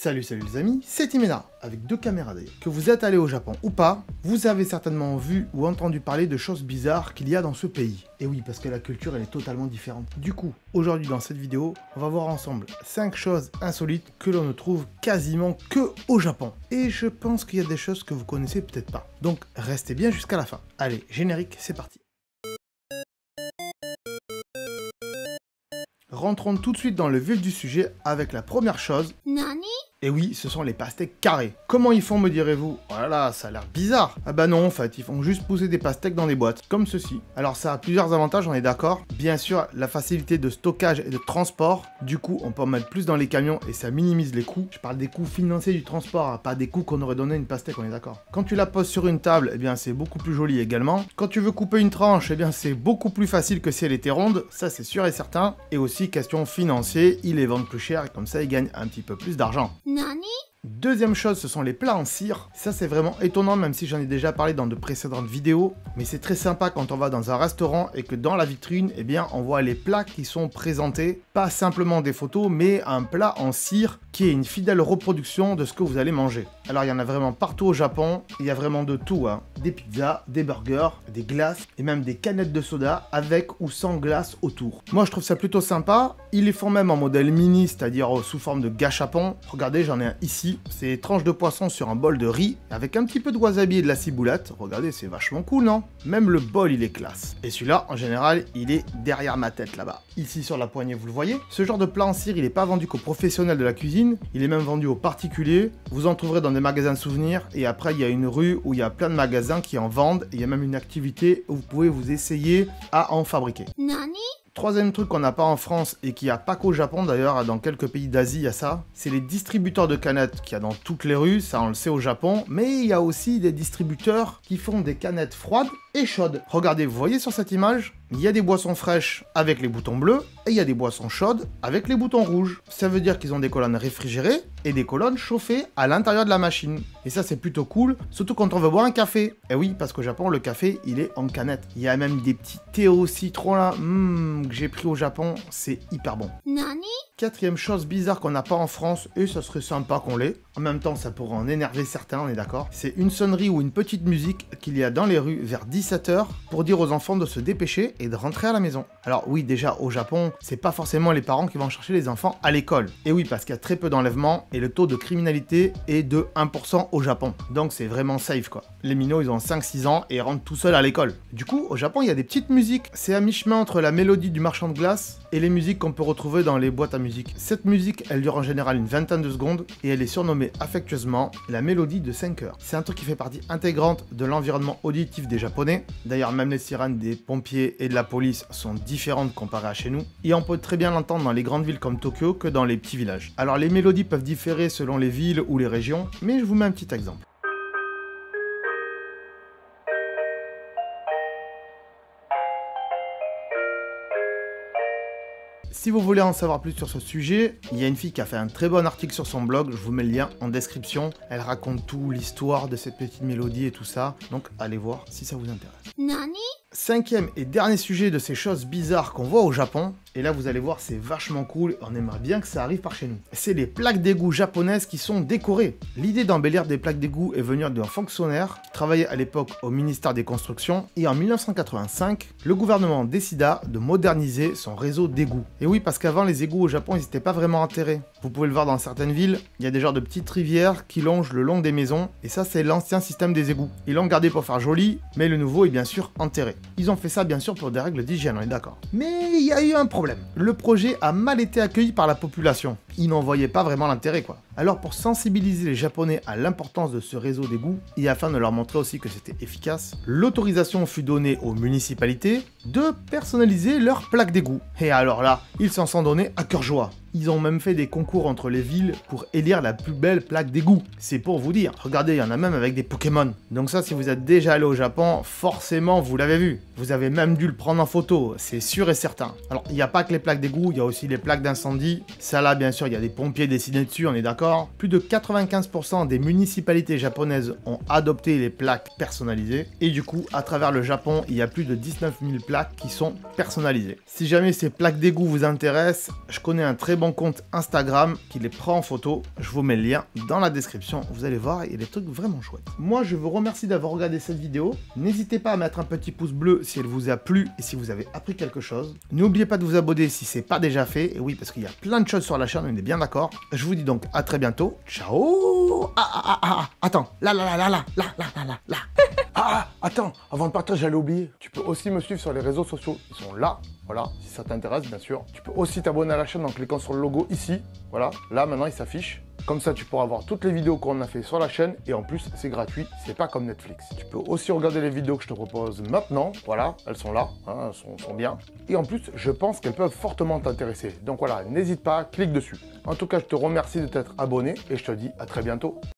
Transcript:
Salut les amis, c'est Timena, avec deux caméras d'ailleurs. Que vous êtes allé au Japon ou pas, vous avez certainement vu ou entendu parler de choses bizarres qu'il y a dans ce pays. Et oui, parce que la culture elle est totalement différente. Du coup, aujourd'hui dans cette vidéo, on va voir ensemble 5 choses insolites que l'on ne trouve quasiment que au Japon. Et je pense qu'il y a des choses que vous connaissez peut-être pas. Donc restez bien jusqu'à la fin. Allez, générique, c'est parti. Rentrons tout de suite dans le vif du sujet avec la première chose. Nani? Et oui, ce sont les pastèques carrés. Comment ils font, me direz-vous? Oh là là, ça a l'air bizarre. Ah bah non, en fait, ils font juste pousser des pastèques dans des boîtes, comme ceci. Alors ça a plusieurs avantages, on est d'accord. Bien sûr, la facilité de stockage et de transport. Du coup, on peut en mettre plus dans les camions et ça minimise les coûts. Je parle des coûts financiers du transport, hein, pas des coûts qu'on aurait donné à une pastèque, on est d'accord. Quand tu la poses sur une table, eh bien c'est beaucoup plus joli également. Quand tu veux couper une tranche, eh bien c'est beaucoup plus facile que si elle était ronde, ça c'est sûr et certain. Et aussi, question financière, ils les vendent plus cher et comme ça ils gagnent un petit peu plus d'argent. Nani? Deuxième chose, ce sont les plats en cire. Ça, c'est vraiment étonnant, même si j'en ai déjà parlé dans de précédentes vidéos. Mais c'est très sympa quand on va dans un restaurant et que dans la vitrine, eh bien, on voit les plats qui sont présentés. Pas simplement des photos, mais un plat en cire qui est une fidèle reproduction de ce que vous allez manger. Alors, il y en a vraiment partout au Japon. Il y a vraiment de tout, hein. Des pizzas, des burgers, des glaces et même des canettes de soda avec ou sans glace autour. Moi, je trouve ça plutôt sympa. Ils les font même en modèle mini, c'est-à-dire sous forme de gâchapon. Regardez, j'en ai un ici. C'est des tranches de poisson sur un bol de riz avec un petit peu de wasabi et de la ciboulette. Regardez, c'est vachement cool, non? Même le bol, il est classe. Et celui-là, en général, il est derrière ma tête là-bas. Ici sur la poignée, vous le voyez. Ce genre de plat en cire, il n'est pas vendu qu'aux professionnels de la cuisine. Il est même vendu aux particuliers. Vous en trouverez dans des magasins de souvenirs. Et après, il y a une rue où il y a plein de magasins qui en vendent. Et il y a même une activité où vous pouvez vous essayer à en fabriquer. Nani? Troisième truc qu'on n'a pas en France et qu'il n'y a pas qu'au Japon d'ailleurs, dans quelques pays d'Asie il y a ça, c'est les distributeurs de canettes qu'il y a dans toutes les rues, ça on le sait au Japon, mais il y a aussi des distributeurs qui font des canettes froides et chaudes. Regardez, vous voyez sur cette image, il y a des boissons fraîches avec les boutons bleus et il y a des boissons chaudes avec les boutons rouges. Ça veut dire qu'ils ont des colonnes réfrigérées et des colonnes chauffées à l'intérieur de la machine. Et ça c'est plutôt cool, surtout quand on veut boire un café. Et oui, parce qu'au Japon, le café, il est en canette. Il y a même des petits thés au citron là, que j'ai pris au Japon, c'est hyper bon. Nani? Quatrième chose bizarre qu'on n'a pas en France, et ça serait sympa qu'on l'ait, en même temps ça pourrait en énerver certains, on est d'accord, c'est une sonnerie ou une petite musique qu'il y a dans les rues vers 17h pour dire aux enfants de se dépêcher et de rentrer à la maison. Alors oui, déjà au Japon, c'est pas forcément les parents qui vont chercher les enfants à l'école. Et oui, parce qu'il y a très peu d'enlèvements et le taux de criminalité est de 1% au Japon. Donc c'est vraiment safe quoi. Les minots, ils ont 5-6 ans et rentrent tout seuls à l'école. Du coup, au Japon, il y a des petites musiques. C'est à mi-chemin entre la mélodie du marchand de glace et les musiques qu'on peut retrouver dans les boîtes à musique. Cette musique, elle dure en général une vingtaine de secondes et elle est surnommée affectueusement la mélodie de 5 heures. C'est un truc qui fait partie intégrante de l'environnement auditif des Japonais. D'ailleurs, même les sirènes des pompiers et de la police sont différentes comparées à chez nous. Et on peut très bien l'entendre dans les grandes villes comme Tokyo que dans les petits villages. Alors les mélodies peuvent différer selon les villes ou les régions, mais je vous mets un petit exemple. Si vous voulez en savoir plus sur ce sujet, il y a une fille qui a fait un très bon article sur son blog, je vous mets le lien en description. Elle raconte tout, l'histoire de cette petite mélodie et tout ça, donc allez voir si ça vous intéresse. Nani? Cinquième et dernier sujet de ces choses bizarres qu'on voit au Japon, et là vous allez voir c'est vachement cool, on aimerait bien que ça arrive par chez nous. C'est les plaques d'égout japonaises qui sont décorées. L'idée d'embellir des plaques d'égout est venue d'un fonctionnaire qui travaillait à l'époque au ministère des Constructions, et en 1985, le gouvernement décida de moderniser son réseau d'égouts. Et oui, parce qu'avant les égouts au Japon ils n'étaient pas vraiment enterrés. Vous pouvez le voir dans certaines villes, il y a des genres de petites rivières qui longent le long des maisons, et ça c'est l'ancien système des égouts. Ils l'ont gardé pour faire joli, mais le nouveau est bien sûr enterré. Ils ont fait ça bien sûr pour des règles d'hygiène, on est d'accord. Mais il y a eu un problème. Le projet a mal été accueilli par la population. Ils n'en voyaient pas vraiment l'intérêt quoi. Alors pour sensibiliser les Japonais à l'importance de ce réseau d'égouts, et afin de leur montrer aussi que c'était efficace, l'autorisation fut donnée aux municipalités de personnaliser leurs plaques d'égout. Et alors là, ils s'en sont donnés à cœur joie. Ils ont même fait des concours entre les villes pour élire la plus belle plaque d'égout. C'est pour vous dire. Regardez, il y en a même avec des Pokémon. Donc ça, si vous êtes déjà allé au Japon, forcément, vous l'avez vu. Vous avez même dû le prendre en photo, c'est sûr et certain. Alors, il n'y a pas que les plaques d'égout, il y a aussi les plaques d'incendie. Ça là, bien sûr, il y a des pompiers dessinés dessus, on est d'accord. Plus de 95% des municipalités japonaises ont adopté les plaques personnalisées. Et du coup, à travers le Japon, il y a plus de 19 000 plaques qui sont personnalisées. Si jamais ces plaques d'égout vous intéressent, je connais un très bon compte Instagram qui les prend en photo. Je vous mets le lien dans la description. Vous allez voir, il y a des trucs vraiment chouettes. Moi, je vous remercie d'avoir regardé cette vidéo. N'hésitez pas à mettre un petit pouce bleu si elle vous a plu et si vous avez appris quelque chose. N'oubliez pas de vous abonner si ce n'est pas déjà fait. Et oui, parce qu'il y a plein de choses sur la chaîne, on est bien d'accord. Je vous dis donc à très bientôt. Ciao. Attends, là. Attends, avant de partir, j'allais oublier. Tu peux aussi me suivre sur les réseaux sociaux. Ils sont là, voilà, si ça t'intéresse, bien sûr. Tu peux aussi t'abonner à la chaîne en cliquant sur le logo ici. Voilà, là, maintenant, il s'affiche. Comme ça, tu pourras voir toutes les vidéos qu'on a fait sur la chaîne. Et en plus, c'est gratuit, c'est pas comme Netflix. Tu peux aussi regarder les vidéos que je te propose maintenant. Voilà, elles sont là, hein, elles sont bien. Et en plus, je pense qu'elles peuvent fortement t'intéresser. Donc voilà, n'hésite pas, clique dessus. En tout cas, je te remercie de t'être abonné et je te dis à très bientôt.